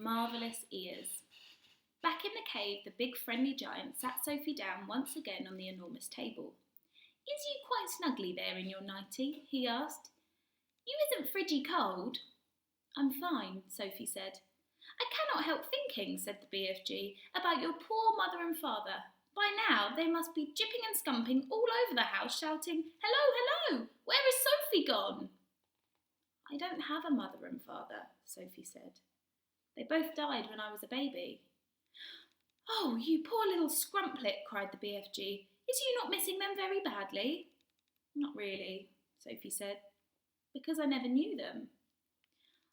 Marvellous ears. Back in the cave, the big friendly giant sat Sophie down once again on the enormous table. "Is you quite snugly there in your nightie?" he asked. "You isn't friggy cold?" "I'm fine," Sophie said. "I cannot help thinking," said the BFG, "about your poor mother and father. By now they must be jipping and scumping all over the house, shouting, 'Hello, hello! Where is Sophie gone?'" "I don't have a mother and father," Sophie said. "They both died when I was a baby." "Oh, you poor little scrumplet," cried the BFG. "Is you not missing them very badly?" "Not really," Sophie said, "because I never knew them."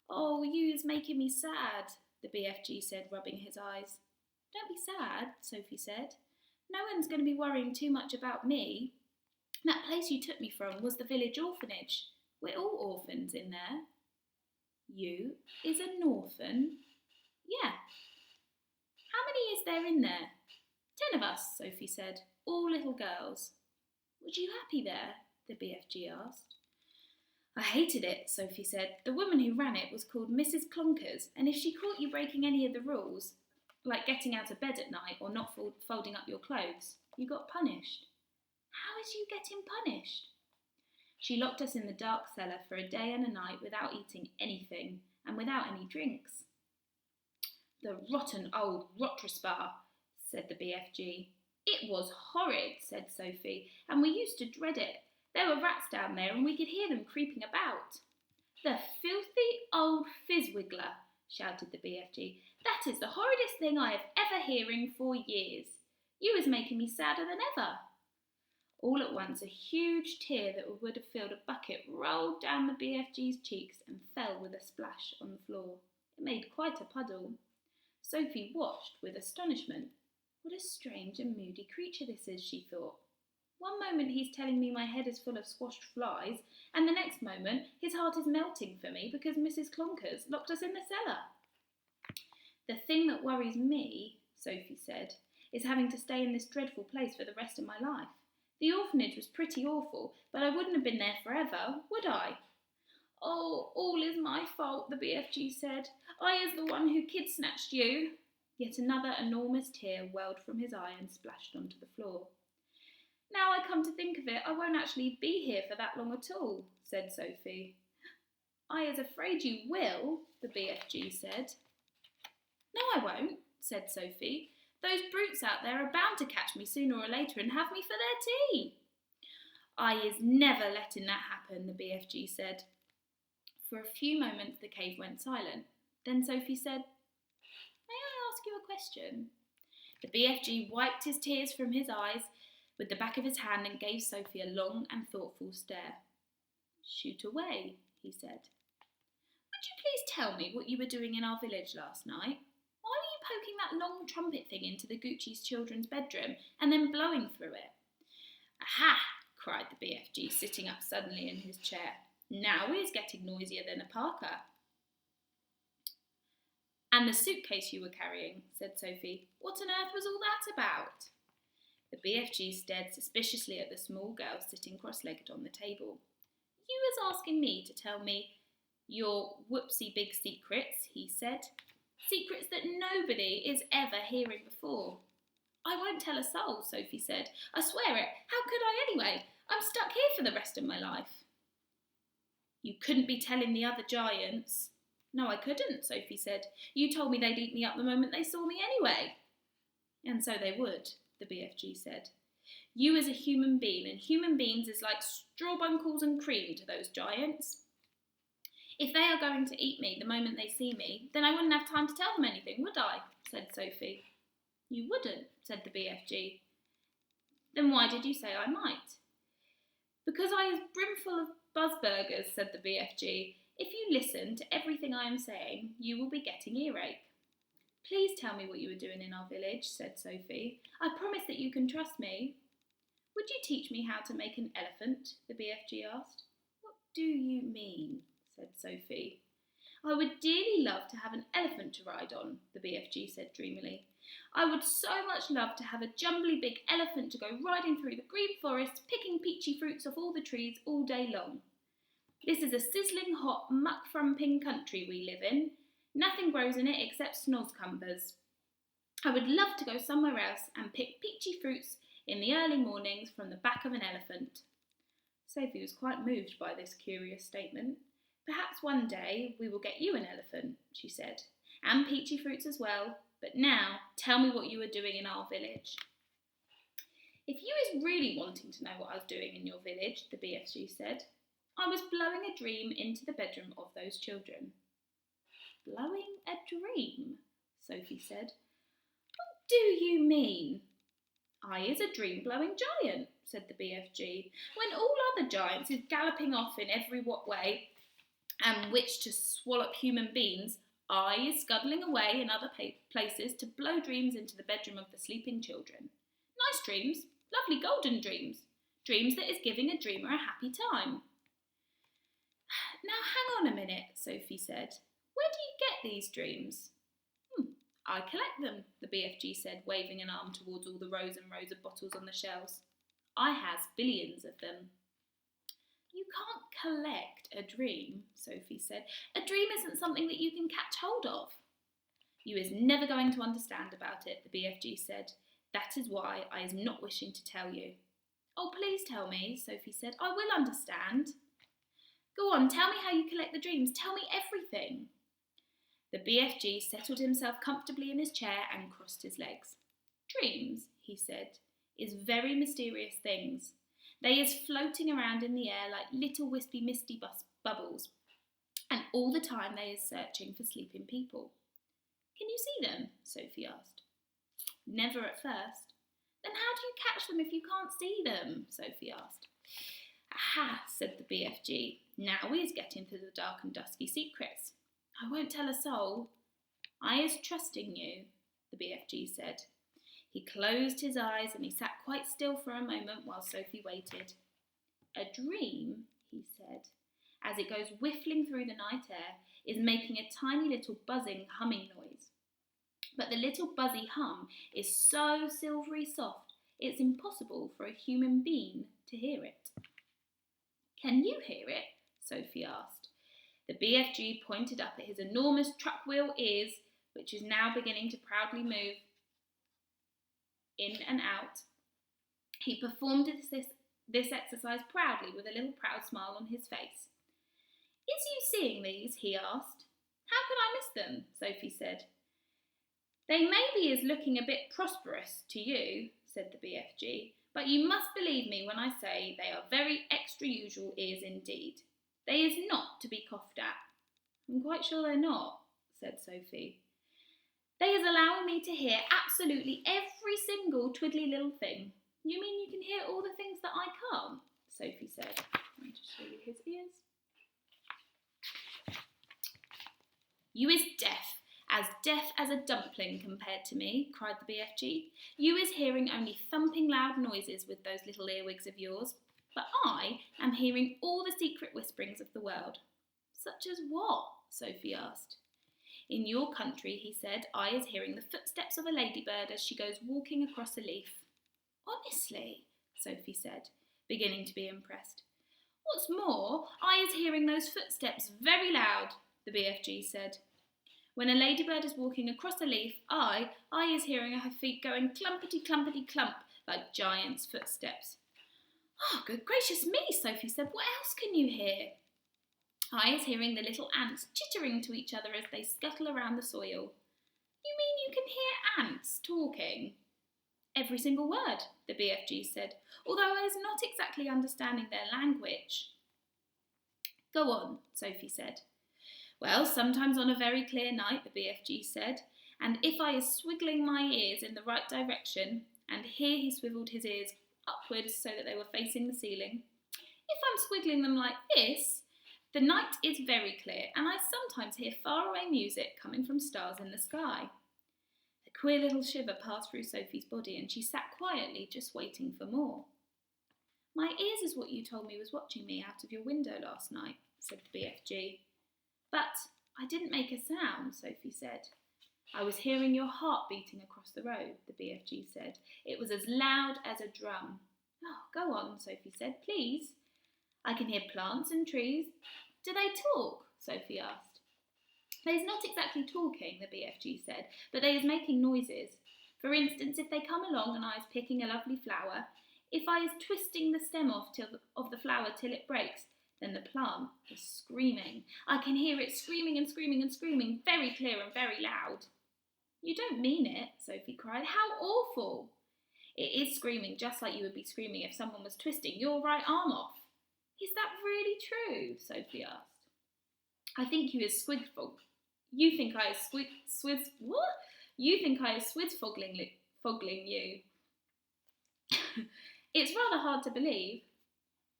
"Oh, you's making me sad," the BFG said, rubbing his eyes. "Don't be sad," Sophie said. "No one's going to be worrying too much about me. That place you took me from was the village orphanage. We're all orphans in there." "You is an orphan?" "Yeah." "How many is there in there?" "10 of us," Sophie said, "all little girls." "Was you happy there?" the BFG asked. "I hated it," Sophie said. "The woman who ran it was called Mrs. Clonkers, and if she caught you breaking any of the rules, like getting out of bed at night or not folding up your clothes, you got punished." "How is you getting punished?" "She locked us in the dark cellar for a day and a night without eating anything and without any drinks." "The rotten old Rotraspa," said the BFG. "It was horrid," said Sophie, "and we used to dread it. There were rats down there and we could hear them creeping about." "The filthy old fizzwiggler," shouted the BFG. "That is the horridest thing I have ever hearing for years. You is making me sadder than ever." All at once a huge tear that would have filled a bucket rolled down the BFG's cheeks and fell with a splash on the floor. It made quite a puddle. Sophie watched with astonishment. "What a strange and moody creature this is," she thought. "One moment he's telling me my head is full of squashed flies, and the next moment his heart is melting for me because Mrs. Clonkers locked us in the cellar." "The thing that worries me," Sophie said, "is having to stay in this dreadful place for the rest of my life. The orphanage was pretty awful, but I wouldn't have been there forever, would I?" "Oh, all is my fault," the BFG said. "I is the one who kid-snatched you." Yet another enormous tear welled from his eye and splashed onto the floor. "Now I come to think of it, I won't actually be here for that long at all," said Sophie. "I is afraid you will," the BFG said. "No, I won't," said Sophie. "Those brutes out there are bound to catch me sooner or later and have me for their tea." "I is never letting that happen," the BFG said. For a few moments the cave went silent. Then Sophie said, "May I ask you a question?" The BFG wiped his tears from his eyes with the back of his hand and gave Sophie a long and thoughtful stare. "Shoot away," he said. "Would you please tell me what you were doing in our village last night? Why were you poking that long trumpet thing into the Gucci's children's bedroom and then blowing through it?" "Aha!" cried the BFG, sitting up suddenly in his chair. "Now he is getting noisier than a parker." "And the suitcase you were carrying," said Sophie. "What on earth was all that about?" The BFG stared suspiciously at the small girl sitting cross-legged on the table. "You was asking me to tell me your whoopsie big secrets," he said. "Secrets that nobody is ever hearing before." "I won't tell a soul," Sophie said. "I swear it. How could I anyway? I'm stuck here for the rest of my life." "You couldn't be telling the other giants." "No, I couldn't," Sophie said. "You told me they'd eat me up the moment they saw me anyway." "And so they would," the BFG said. "You is a human being, and human beings is like strawbunkles and cream to those giants. If they are going to eat me the moment they see me, then I wouldn't have time to tell them anything, would I?" said Sophie. "You wouldn't," said the BFG. "Then why did you say I might?" "Because I is brimful of buzzburgers," said the BFG. "If you listen to everything I am saying, you will be getting earache." "Please tell me what you were doing in our village," said Sophie. "I promise that you can trust me." "Would you teach me how to make an elephant?" the BFG asked. "What do you mean?" said Sophie. "I would dearly love to have an elephant to ride on," the BFG said dreamily. "I would so much love to have a jumbly big elephant to go riding through the green forest, picking peachy fruits off all the trees all day long. This is a sizzling hot, muck-frumping country we live in. Nothing grows in it except snozzcumbers. I would love to go somewhere else and pick peachy fruits in the early mornings from the back of an elephant. Sophie was quite moved by this curious statement. Perhaps one day we will get you an elephant, she said, and peachy fruits as well, but now tell me what you were doing in our village. If you is really wanting to know what I was doing in your village, the BFG said, I was blowing a dream into the bedroom of those children. Blowing a dream? Sophie said. What do you mean? I is a dream-blowing giant, said the BFG. When all other giants is galloping off in every what way and which to swallow human beings, I is scuttling away in other places to blow dreams into the bedroom of the sleeping children. Nice dreams, lovely golden dreams, dreams that is giving a dreamer a happy time. Now hang on a minute, Sophie said. Where do you get these dreams? I collect them, the BFG said, waving an arm towards all the rows and rows of bottles on the shelves. I has billions of them. You can't collect a dream, Sophie said. A dream isn't something that you can catch hold of. You is never going to understand about it, the BFG said. That is why I is not wishing to tell you. Oh, please tell me, Sophie said. I will understand. Go on, tell me how you collect the dreams. Tell me everything. The BFG settled himself comfortably in his chair and crossed his legs. Dreams, he said, is very mysterious things. They is floating around in the air like little wispy misty bubbles, and all the time they is searching for sleeping people. Can you see them? Sophie asked. Never at first. Then how do you catch them if you can't see them? Sophie asked. Aha, said the BFG. Now we is getting to the dark and dusky secrets. I won't tell a soul. I is trusting you, the BFG said. He closed his eyes and he sat quite still for a moment while Sophie waited. A dream, he said, as it goes whiffling through the night air, is making a tiny little buzzing, humming noise. But the little buzzy hum is so silvery soft, it's impossible for a human being to hear it. Can you hear it? Sophie asked. The BFG pointed up at his enormous truck wheel ears, which is now beginning to proudly move in and out. He performed this exercise proudly with a little proud smile on his face. Is you seeing these? He asked. How could I miss them? Sophie said. They may be as looking a bit prosperous to you, said the BFG, but you must believe me when I say they are very extra usual ears indeed. They is not to be coughed at. I'm quite sure they're not, said Sophie. They is allowing me to hear absolutely every single twiddly little thing. You mean you can hear all the things that I can't? Sophie said. Let me just show you his ears. You is deaf as a dumpling compared to me, cried the BFG. You is hearing only thumping loud noises with those little earwigs of yours, but I am hearing all the secret whisperings of the world. Such as what? Sophie asked. In your country, he said, I is hearing the footsteps of a ladybird as she goes walking across a leaf. Honestly, Sophie said, beginning to be impressed. What's more, I is hearing those footsteps very loud, the BFG said. When a ladybird is walking across a leaf, I is hearing her feet going clumpety-clumpety-clump like giant's footsteps. Oh, good gracious me, Sophie said. What else can you hear? I is hearing the little ants chittering to each other as they scuttle around the soil. You mean you can hear ants talking? Every single word, the BFG said, although I was not exactly understanding their language. Go on, Sophie said. Well, sometimes on a very clear night, the BFG said, and if I is swiggling my ears in the right direction, and here he swivelled his ears upwards so that they were facing the ceiling, if I'm swiggling them like this, the night is very clear, and I sometimes hear faraway music coming from stars in the sky. A queer little shiver passed through Sophie's body, and she sat quietly, just waiting for more. My ears is what you told me was watching me out of your window last night, said the BFG. But I didn't make a sound, Sophie said. I was hearing your heart beating across the road, the BFG said. It was as loud as a drum. Oh, go on, Sophie said, please. I can hear plants and trees. Do they talk? Sophie asked. They is not exactly talking, the BFG said, but they is making noises. For instance, if they come along and I is picking a lovely flower, if I is twisting the stem of the flower till it breaks, then the plant is screaming. I can hear it screaming and screaming and screaming, very clear and very loud. You don't mean it, Sophie cried. How awful! It is screaming just like you would be screaming if someone was twisting your right arm off. Is that really true? Sophie asked. I think you is squidfog. You think I is what? You think I is foggling you. It's rather hard to believe.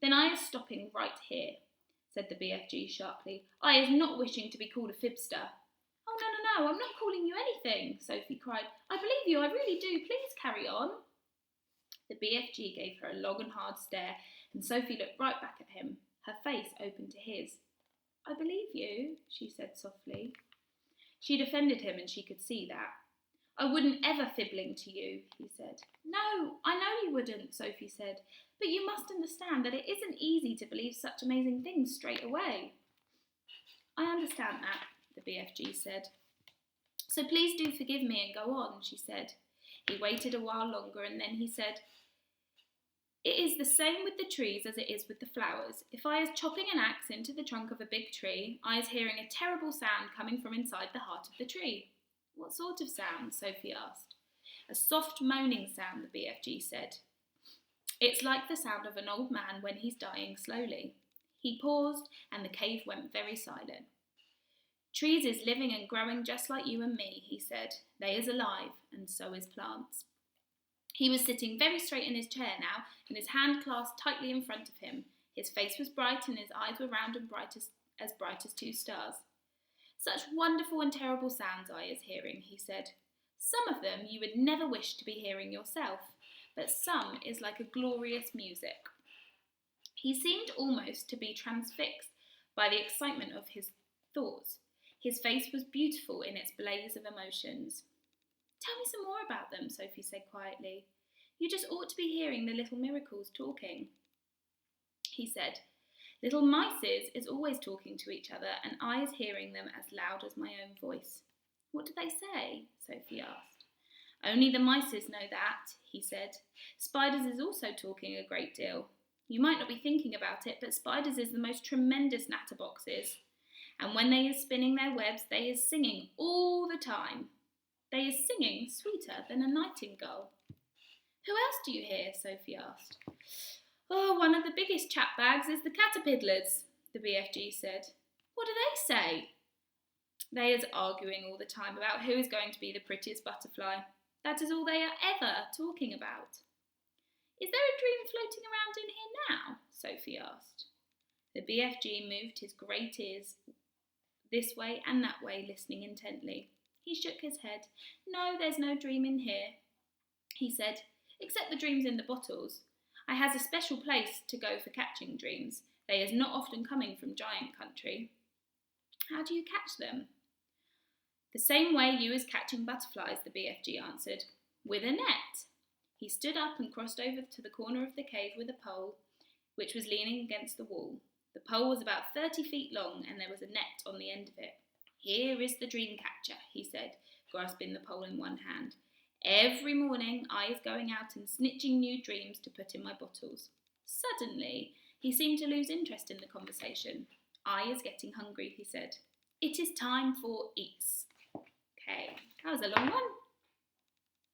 Then I is stopping right here, said the BFG sharply. I is not wishing to be called a fibster. Oh, no, I'm not calling you anything, Sophie cried. I believe you, I really do. Please carry on. The BFG gave her a long and hard stare, and Sophie looked right back at him, her face open to his. I believe you, she said softly. She'd offended him, and she could see that. I wouldn't ever fibbling to you, he said. No, I know you wouldn't, Sophie said, but you must understand that it isn't easy to believe such amazing things straight away. I understand that, the BFG said. So please do forgive me and go on, she said. He waited a while longer and then he said, It is the same with the trees as it is with the flowers. If I is chopping an axe into the trunk of a big tree, I is hearing a terrible sound coming from inside the heart of the tree. What sort of sound? Sophie asked. A soft moaning sound, the BFG said. It's like the sound of an old man when he's dying slowly. He paused and the cave went very silent. Trees is living and growing just like you and me, he said. They is alive, and so is plants. He was sitting very straight in his chair now, and his hand clasped tightly in front of him. His face was bright, and his eyes were round and bright as two stars. Such wonderful and terrible sounds I is hearing, he said. Some of them you would never wish to be hearing yourself, but some is like a glorious music. He seemed almost to be transfixed by the excitement of his thoughts. His face was beautiful in its blaze of emotions. Tell me some more about them, Sophie said quietly. You just ought to be hearing the little miracles talking. He said, Little mices is always talking to each other, and I is hearing them as loud as my own voice. What do they say? Sophie asked. Only the mices know that, he said. Spiders is also talking a great deal. You might not be thinking about it, but spiders is the most tremendous natterboxes. And when they is spinning their webs, they is singing all the time. They is singing sweeter than a nightingale. Who else do you hear? Sophie asked. Oh, one of the biggest chap bags is the caterpillars, the BFG said. What do they say? They is arguing all the time about who is going to be the prettiest butterfly. That is all they are ever talking about. Is there a dream floating around in here now? Sophie asked. The BFG moved his great ears this way and that way, listening intently. He shook his head. No, there's no dream in here, he said, except the dreams in the bottles. I has a special place to go for catching dreams. They is not often coming from giant country. How do you catch them? The same way you is catching butterflies, the BFG answered, with a net. He stood up and crossed over to the corner of the cave with a pole, which was leaning against the wall. The pole was about 30 feet long, and there was a net on the end of it. Here is the dream catcher, he said, grasping the pole in one hand. Every morning I is going out and snitching new dreams to put in my bottles. Suddenly, he seemed to lose interest in the conversation. I is getting hungry, he said. It is time for eats. Okay, that was a long one.